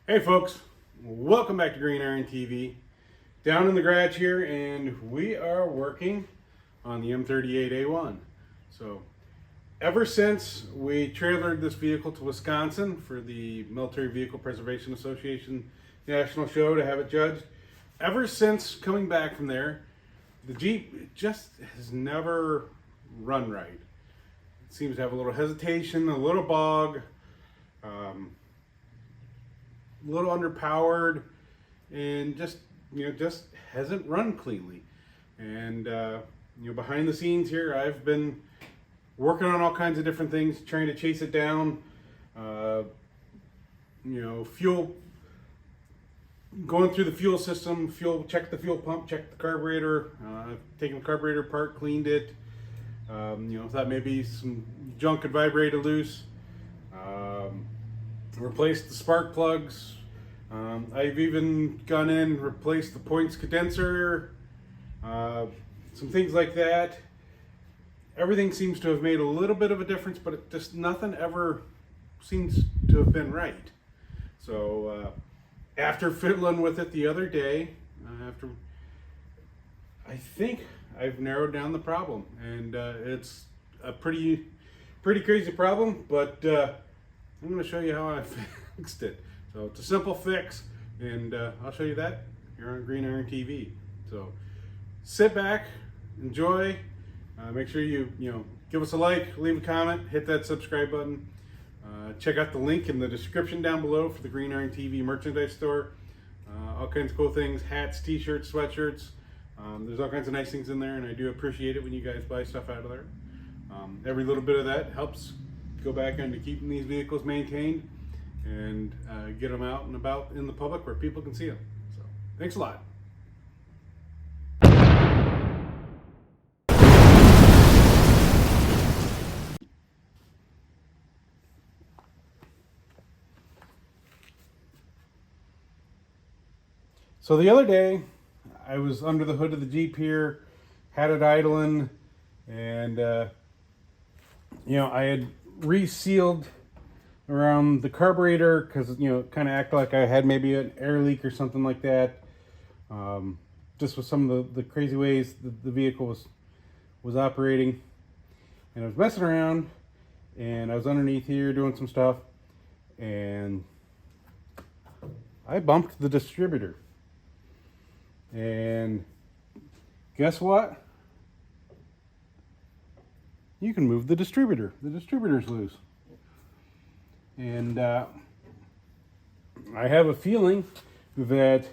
Hey folks, welcome back to Green Iron TV. Down in the garage here, and we are working on the M38a1. So ever since we trailered this vehicle to Wisconsin for the Military Vehicle Preservation Association National Show to have it judged, ever since coming back from there, the Jeep just has never run right. It seems to have a little hesitation, a little bog, a little underpowered, and just hasn't run cleanly. And behind the scenes here, I've been working on all kinds of different things, trying to chase it down. Fuel, going through the fuel system, check the fuel pump, check the carburetor. I've taken the carburetor apart, cleaned it. Thought maybe some junk had vibrated loose. Replaced the spark plugs. I've even gone in, replaced the points condenser, some things like that. Everything seems to have made a little bit of a difference, but nothing ever seems to have been right. So after fiddling with it the other day, I think I've narrowed down the problem, and it's a pretty crazy problem, but I'm going to show you how I fixed it. So it's a simple fix, and I'll show you that here on Green Iron TV. So sit back, enjoy, make sure you give us a like, leave a comment, hit that subscribe button. Check out the link in the description down below for the Green Iron TV merchandise store. All kinds of cool things, hats, t-shirts, sweatshirts. There's all kinds of nice things in there, and I do appreciate it when you guys buy stuff out of there. Every little bit of that helps go back into keeping these vehicles maintained and get them out and about in the public where people can see them. So thanks a lot. So the other day, I was under the hood of the Jeep here, had it idling, and I had resealed around the carburetor because it kind of acted like I had maybe an air leak or something like that. Just with some of the crazy ways the vehicle was operating, and I was messing around, and I was underneath here doing some stuff, and I bumped the distributor. And guess what? You can move the distributor. The distributor's loose. And I have a feeling that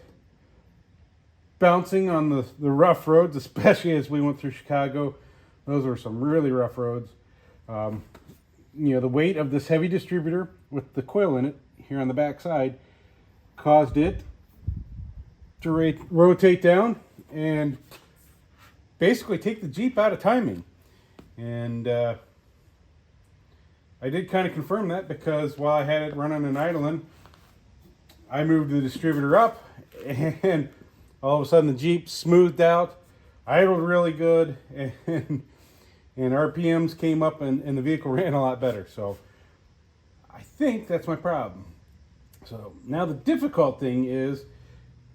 bouncing on the rough roads, especially as we went through Chicago, those were some really rough roads. The weight of this heavy distributor with the coil in it here on the back side caused it to rotate down and basically take the Jeep out of timing. And I did kind of confirm that because while I had it running and idling, I moved the distributor up, and all of a sudden the Jeep smoothed out, idled really good, and RPMs came up, and the vehicle ran a lot better. So I think that's my problem. So now the difficult thing is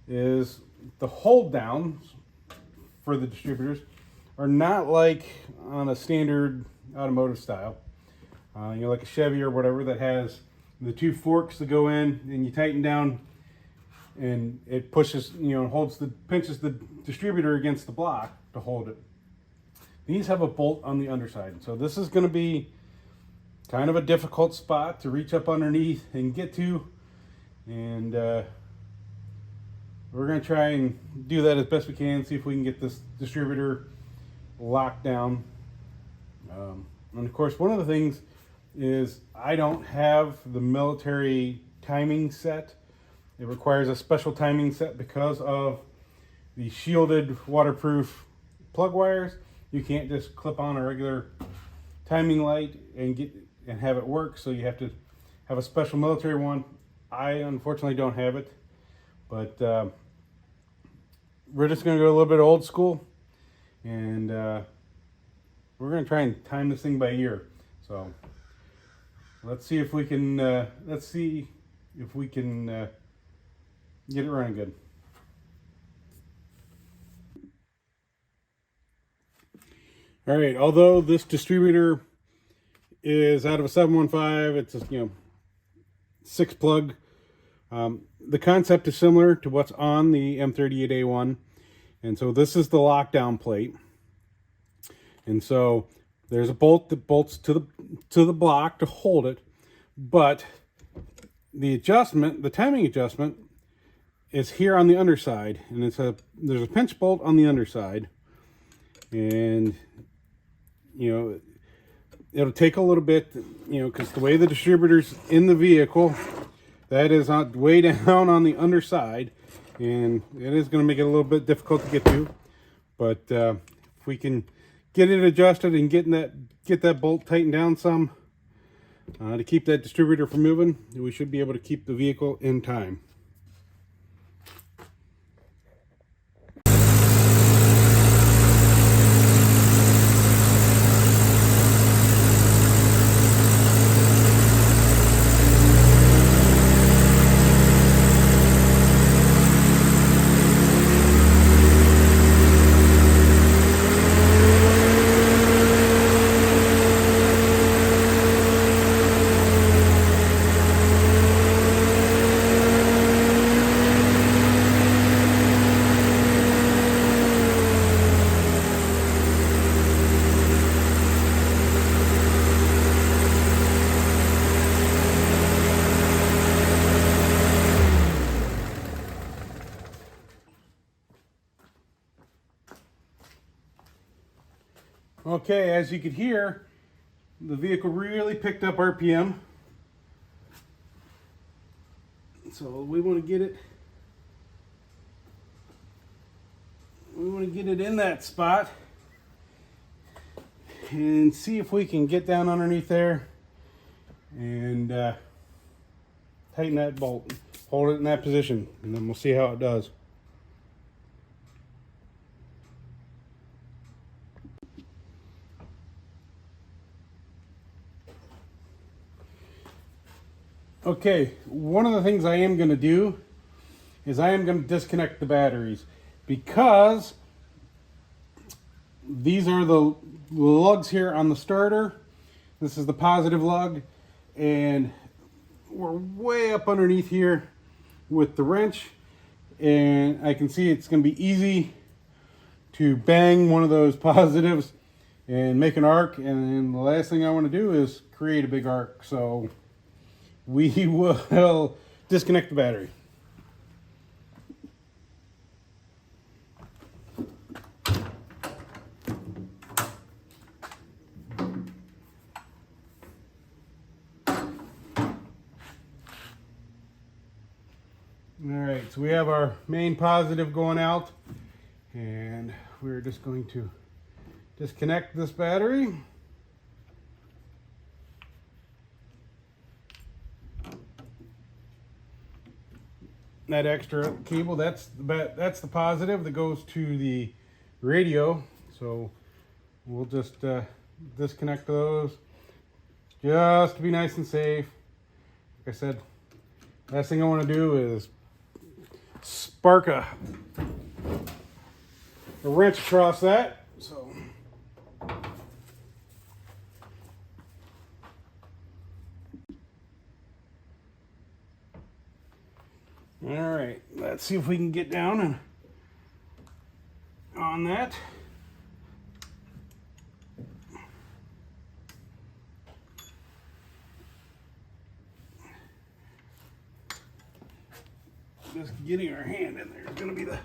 the hold downs for the distributors are not like on a standard automotive style. Like a Chevy or whatever that has the two forks that go in, and you tighten down, and it pushes, pinches the distributor against the block to hold it. These have a bolt on the underside, so this is going to be kind of a difficult spot to reach up underneath and get to, and we're going to try and do that as best we can, see if we can get this distributor locked down. And of course, one of the things is I don't have the military timing set. It requires a special timing set because of the shielded waterproof plug wires. You can't just clip on a regular timing light and have it work, so you have to have a special military one. I unfortunately don't have it, but we're just going to go a little bit old school, and we're going to try and time this thing by ear. So let's see if we can get it running good. All right, although this distributor is out of a 715, it's a 6 plug. The concept is similar to what's on the M38a1, and so this is the lockdown plate. And so there's a bolt that bolts to the block to hold it, but the timing adjustment is here on the underside, and there's a pinch bolt on the underside, and it'll take a little bit, because the way the distributor's in the vehicle, that is way down on the underside, and it is going to make it a little bit difficult to get to. But if we can get it adjusted and get that bolt tightened down some to keep that distributor from moving, we should be able to keep the vehicle in time. Okay, as you could hear, the vehicle really picked up RPM. So we want to get it in that spot and see if we can get down underneath there and tighten that bolt, hold it in that position, and then we'll see how it does. Okay, one of the things I am going to do is I am going to disconnect the batteries, because these are the lugs here on the starter. This is the positive lug, and we're way up underneath here with the wrench, and I can see it's going to be easy to bang one of those positives and make an arc, and the last thing I want to do is create a big arc. So we will disconnect the battery. All right, so we have our main positive going out, and we're just going to disconnect this battery. That extra cable, that's the positive that goes to the radio. So we'll just disconnect those just to be nice and safe. Like I said, last thing I want to do is spark a wrench across that. So all right, let's see if we can get down and on that. Just getting our hand in there is going to be the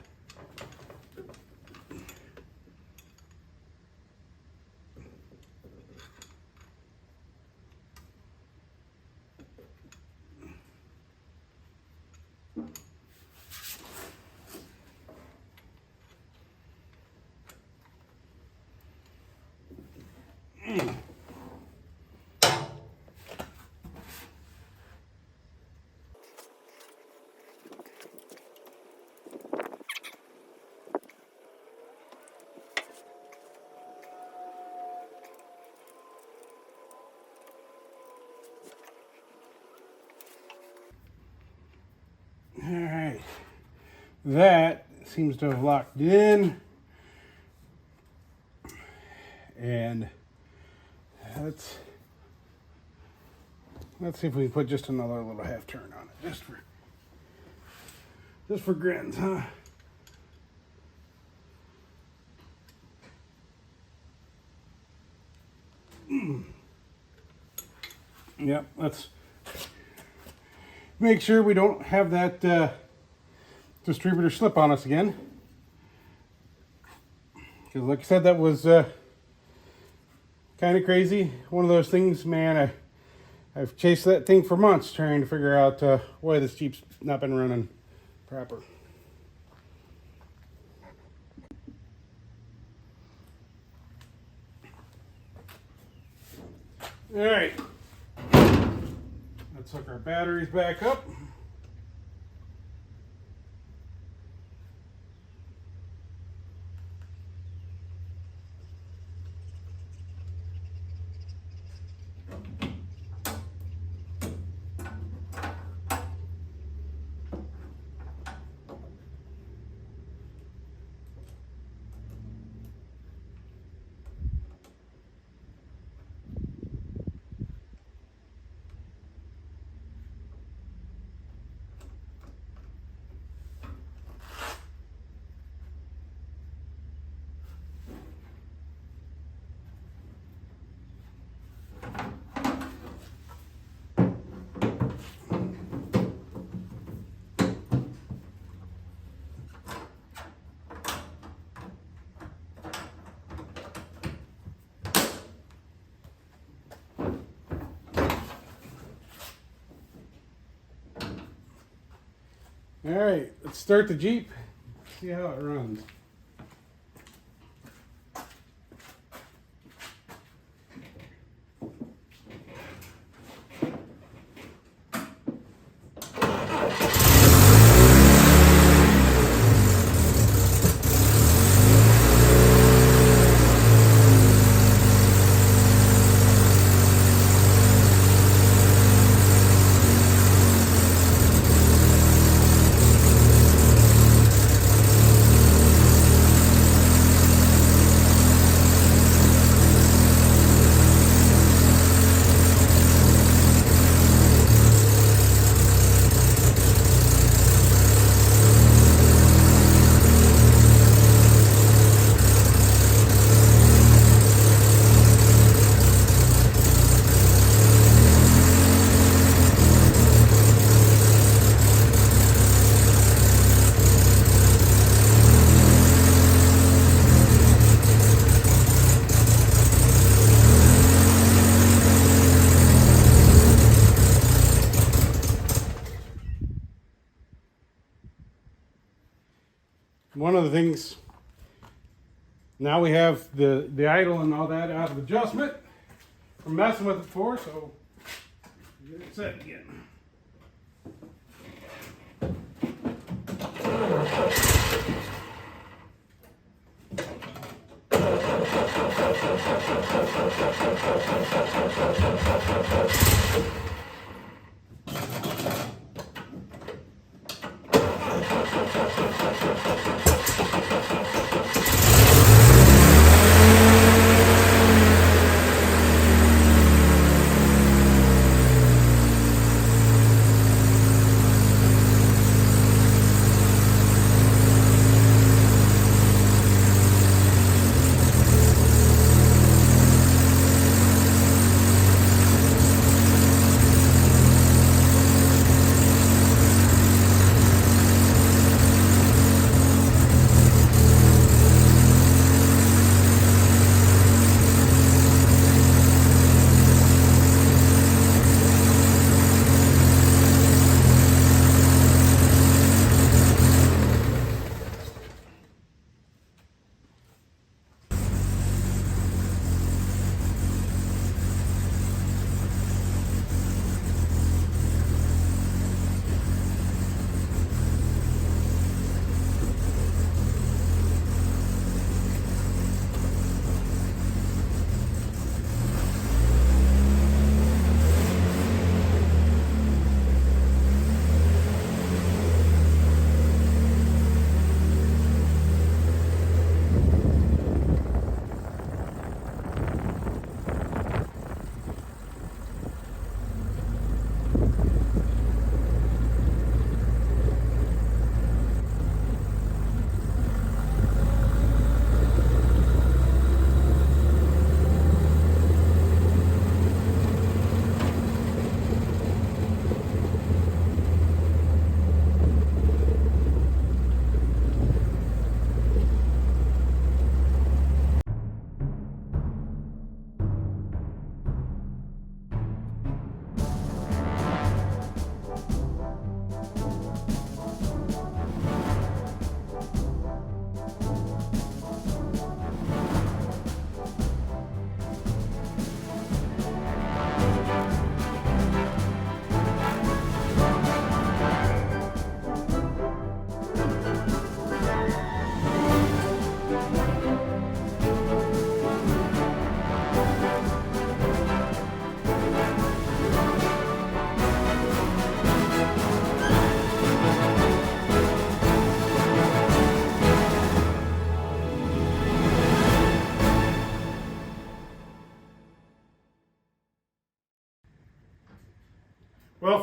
all right. that seems to have locked in. And let's see if we can put just another little half turn on it, just for grins, huh? Yep, let's make sure we don't have that distributor slip on us again. Because like I said, that was kind of crazy. One of those things, man, I've chased that thing for months trying to figure out why this Jeep's not been running proper. All right, let's hook our batteries back up. All right, let's start the Jeep, see how it runs. One of the things, now we have the idle and all that out of adjustment from messing with it before, so get it set again.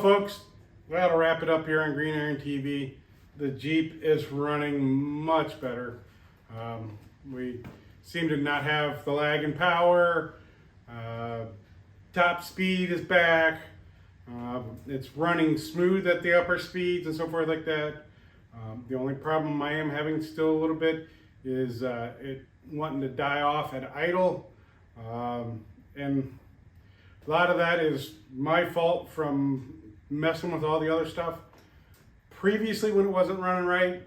Well, folks, that'll wrap it up here on Green Iron TV. The Jeep is running much better. We seem to not have the lag in power. Top speed is back. It's running smooth at the upper speeds and so forth like that. The only problem I am having still a little bit is it wanting to die off at idle. And a lot of that is my fault from messing with all the other stuff. Previously, when it wasn't running right,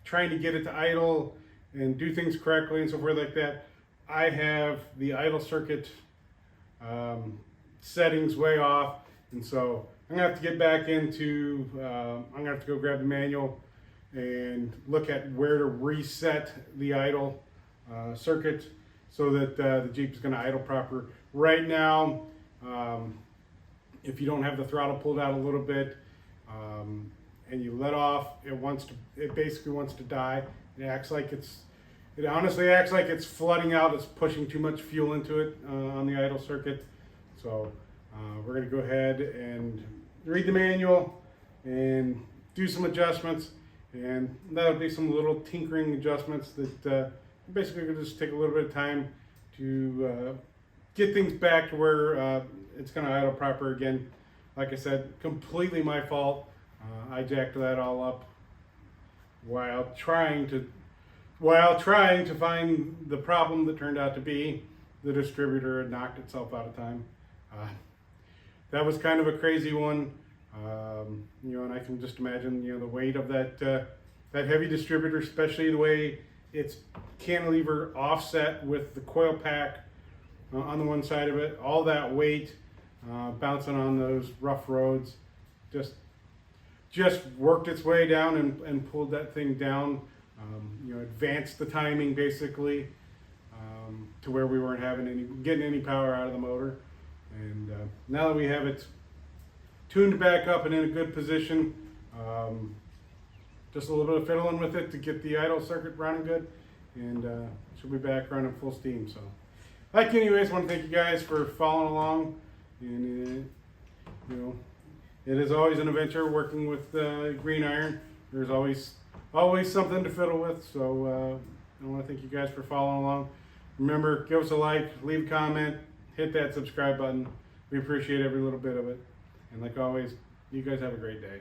trying to get it to idle and do things correctly and so forth like that, I have the idle circuit settings way off, and so I'm gonna have to get back into, I'm gonna have to go grab the manual and look at where to reset the idle circuit so that the Jeep is gonna idle proper. Right now, if you don't have the throttle pulled out a little bit and you let off, it basically wants to die. It honestly acts like it's flooding out. It's pushing too much fuel into it on the idle circuit. So we're going to go ahead and read the manual and do some adjustments, and that'll be some little tinkering adjustments that basically will just take a little bit of time to get things back to where it's going to idle proper again. Like I said, completely my fault. I jacked that all up while trying to find the problem that turned out to be the distributor had knocked itself out of time. That was kind of a crazy one, and I can just imagine, the weight of that heavy distributor, especially the way it's cantilever offset with the coil pack on the one side of it, all that weight bouncing on those rough roads, just worked its way down and pulled that thing down. Advanced the timing basically to where we weren't getting any power out of the motor. And now that we have it tuned back up and in a good position, just a little bit of fiddling with it to get the idle circuit running good, and she'll be back running full steam. So, anyways, I want to thank you guys for following along, and it is always an adventure working with Green Iron. There's always something to fiddle with, so I want to thank you guys for following along. Remember, give us a like, leave a comment, hit that subscribe button. We appreciate every little bit of it. And like always, you guys have a great day.